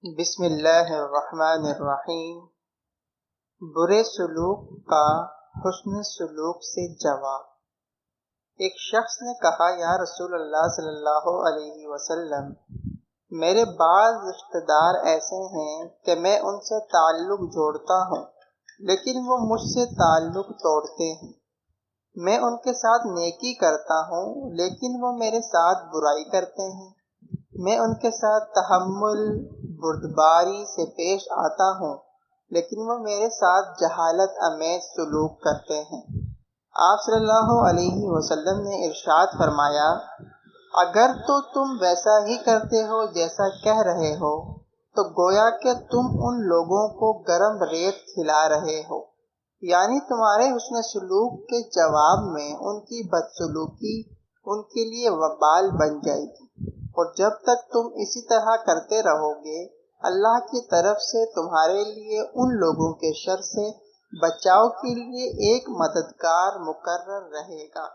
بسم اللہ الرحمن الرحیم۔ برے سلوک کا حسن سلوک سے جواب۔ ایک شخص نے کہا، یا رسول اللہ صلی اللہ علیہ وسلم، میرے بعض رشتہ دار ایسے ہیں کہ میں ان سے تعلق جوڑتا ہوں لیکن وہ مجھ سے تعلق توڑتے ہیں۔ میں ان کے ساتھ نیکی کرتا ہوں لیکن وہ میرے ساتھ برائی کرتے ہیں۔ میں ان کے ساتھ تحمل بردباری سے پیش آتا ہوں لیکن وہ میرے ساتھ جہالت آمیز سلوک کرتے ہیں۔ آپ صلی اللہ علیہ وسلم نے ارشاد فرمایا، اگر تو تم ویسا ہی کرتے ہو جیسا کہہ رہے ہو تو گویا کہ تم ان لوگوں کو گرم ریت کھلا رہے ہو، یعنی تمہارے حسن سلوک کے جواب میں ان کی بدسلوکی ان کے لیے وبال بن جائے گی، اور جب تک تم اسی طرح کرتے رہو گے اللہ کی طرف سے تمہارے لیے ان لوگوں کے شر سے بچاؤ کے لیے ایک مددگار مقرر رہے گا۔